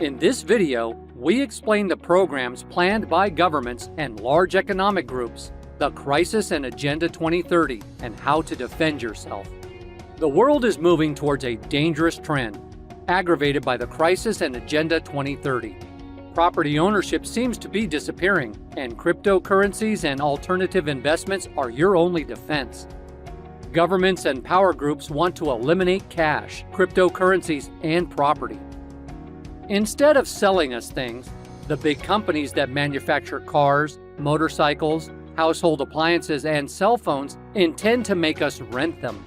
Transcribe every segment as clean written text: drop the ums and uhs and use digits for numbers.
In this video, we explain the programs planned by governments and large economic groups, the Crisis and Agenda 2030, and how to defend yourself. The world is moving towards a dangerous trend, aggravated by the Crisis and Agenda 2030. Property ownership seems to be disappearing, and cryptocurrencies and alternative investments are your only defense. Governments and power groups want to eliminate cash, cryptocurrencies, and property. Instead of selling us things, the big companies that manufacture cars, motorcycles, household appliances, and cell phones intend to make us rent them.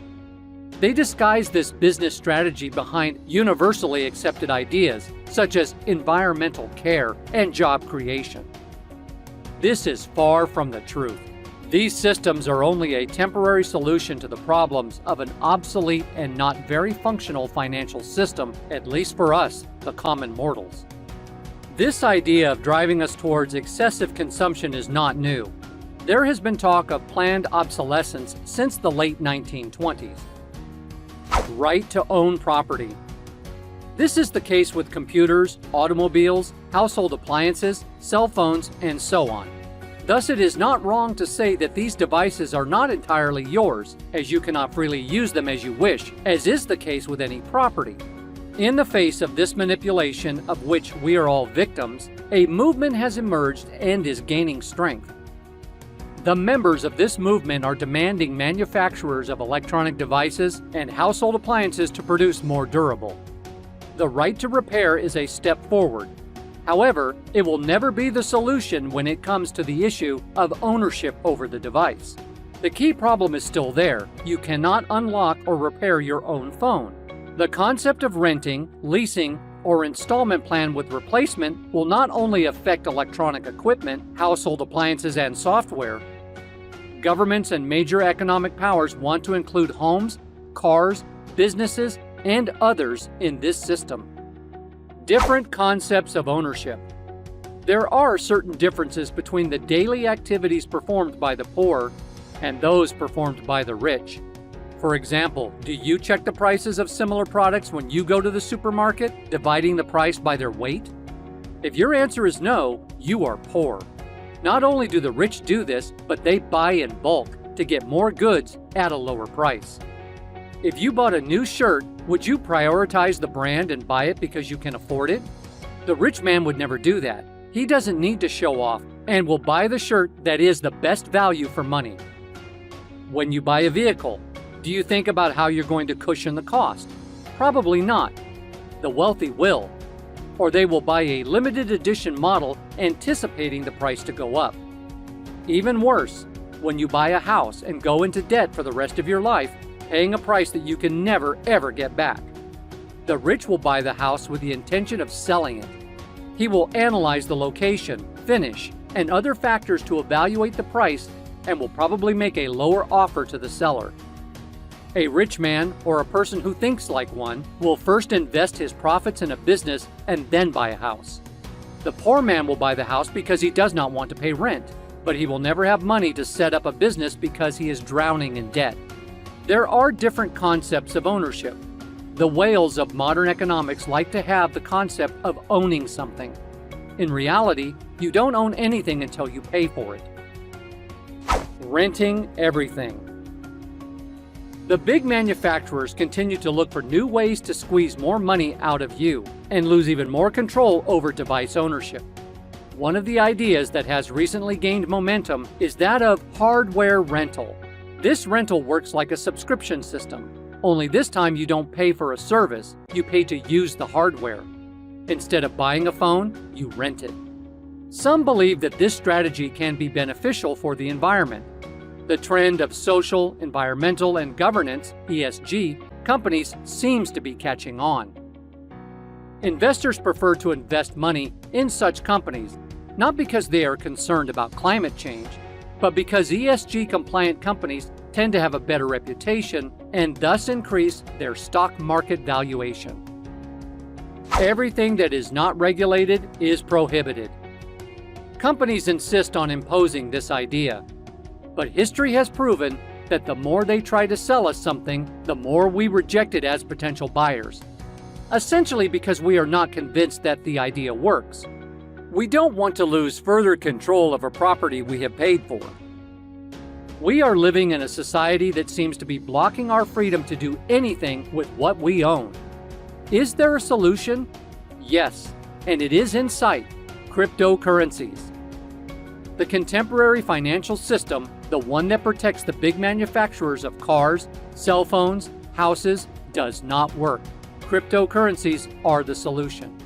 They disguise this business strategy behind universally accepted ideas such as environmental care and job creation. This is far from the truth. These systems are only a temporary solution to the problems of an obsolete and not very functional financial system, at least for us, the common mortals. This idea of driving us towards excessive consumption is not new. There has been talk of planned obsolescence since the late 1920s. Right to own property. This is the case with computers, automobiles, household appliances, cell phones, and so on. Thus, it is not wrong to say that these devices are not entirely yours, as you cannot freely use them as you wish, as is the case with any property. In the face of this manipulation, of which we are all victims, a movement has emerged and is gaining strength. The members of this movement are demanding manufacturers of electronic devices and household appliances to produce more durable. The right to repair is a step forward. However, it will never be the solution when it comes to the issue of ownership over the device. The key problem is still there. You cannot unlock or repair your own phone. The concept of renting, leasing, or installment plan with replacement will not only affect electronic equipment, household appliances, and software. Governments and major economic powers want to include homes, cars, businesses, and others in this system. Different concepts of ownership. There are certain differences between the daily activities performed by the poor and those performed by the rich. For example, do you check the prices of similar products when you go to the supermarket, dividing the price by their weight? If your answer is no, you are poor. Not only do the rich do this, but they buy in bulk to get more goods at a lower price. If you bought a new shirt, would you prioritize the brand and buy it because you can afford it? The rich man would never do that. He doesn't need to show off and will buy the shirt that is the best value for money. When you buy a vehicle, do you think about how you're going to cushion the cost? Probably not. The wealthy will. Or they will buy a limited edition model anticipating the price to go up. Even worse, when you buy a house and go into debt for the rest of your life, paying a price that you can never ever get back. The rich will buy the house with the intention of selling it. He will analyze the location, finish, and other factors to evaluate the price and will probably make a lower offer to the seller. A rich man, or a person who thinks like one, will first invest his profits in a business and then buy a house. The poor man will buy the house because he does not want to pay rent, but he will never have money to set up a business because he is drowning in debt. There are different concepts of ownership. The whales of modern economics like to have the concept of owning something. In reality, you don't own anything until you pay for it. Renting everything. The big manufacturers continue to look for new ways to squeeze more money out of you and lose even more control over device ownership. One of the ideas that has recently gained momentum is that of hardware rental. This rental works like a subscription system, only this time you don't pay for a service, you pay to use the hardware. Instead of buying a phone, you rent it. Some believe that this strategy can be beneficial for the environment. The trend of social, environmental, and governance, ESG, companies seems to be catching on. Investors prefer to invest money in such companies, not because they are concerned about climate change, but because ESG-compliant companies tend to have a better reputation and thus increase their stock market valuation. Everything that is not regulated is prohibited. Companies insist on imposing this idea, but history has proven that the more they try to sell us something, the more we reject it as potential buyers. essentially because we are not convinced that the idea works. We don't want to lose further control of a property we have paid for. We are living in a society that seems to be blocking our freedom to do anything with what we own. Is there a solution? Yes, and it is in sight: cryptocurrencies. The contemporary financial system, the one that protects the big manufacturers of cars, cell phones, houses, does not work. Cryptocurrencies are the solution.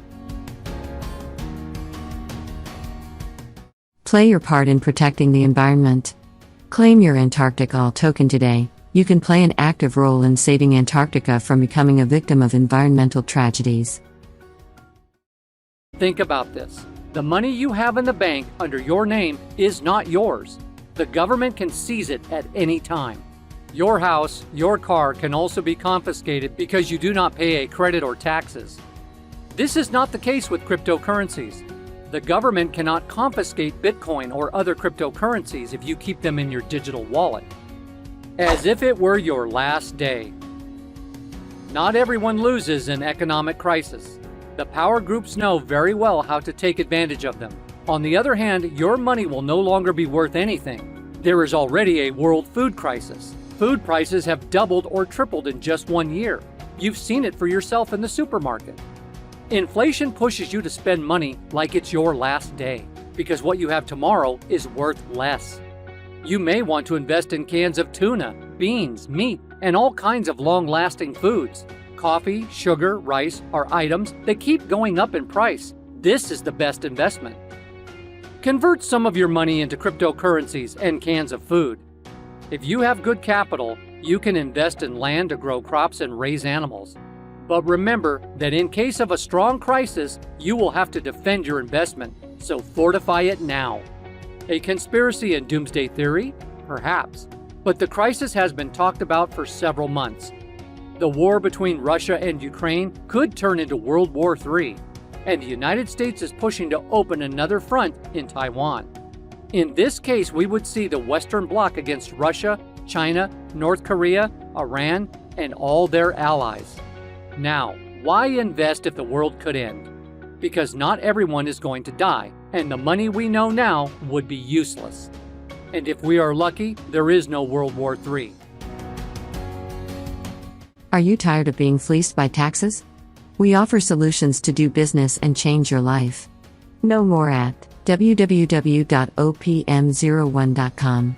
Play your part in protecting the environment. Claim your Antarctic All token today. You can play an active role in saving Antarctica from becoming a victim of environmental tragedies. Think about this. The money you have in the bank under your name is not yours. The government can seize it at any time. Your house, your car can also be confiscated because you do not pay a credit or taxes. This is not the case with cryptocurrencies. The government cannot confiscate Bitcoin or other cryptocurrencies if you keep them in your digital wallet, as if it were your last day. Not everyone loses in economic crisis. The power groups know very well how to take advantage of them. On the other hand, your money will no longer be worth anything. There is already a world food crisis. Food prices have doubled or tripled in just 1 year. You've seen it for yourself in the supermarket. Inflation pushes you to spend money like it's your last day, because what you have tomorrow is worth less. You may want to invest in cans of tuna, beans, meat, and all kinds of long-lasting foods. Coffee, sugar, rice are items that keep going up in price. This is the best investment. Convert some of your money into cryptocurrencies and cans of food. If you have good capital, you can invest in land to grow crops and raise animals. But remember that in case of a strong crisis, you will have to defend your investment, so fortify it now. A conspiracy and doomsday theory? Perhaps. But the crisis has been talked about for several months. The war between Russia and Ukraine could turn into World War III, and the United States is pushing to open another front in Taiwan. In this case, we would see the Western Bloc against Russia, China, North Korea, Iran, and all their allies. Now, why invest if the world could end? Because not everyone is going to die, and the money we know now would be useless. And if we are lucky, there is no World War III. Are you tired of being fleeced by taxes? We offer solutions to do business and change your life. Know more at www.opm01.com.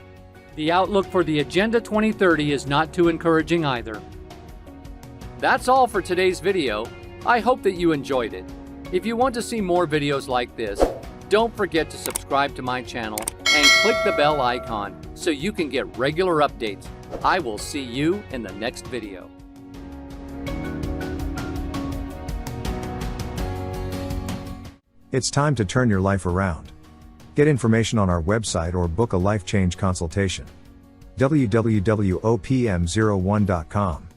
The outlook for the Agenda 2030 is not too encouraging either. That's all for today's video. I hope that you enjoyed it. If you want to see more videos like this, don't forget to subscribe to my channel and click the bell icon so you can get regular updates. I will see you in the next video. It's time to turn your life around. Get information on our website or book a life change consultation. www.opm01.com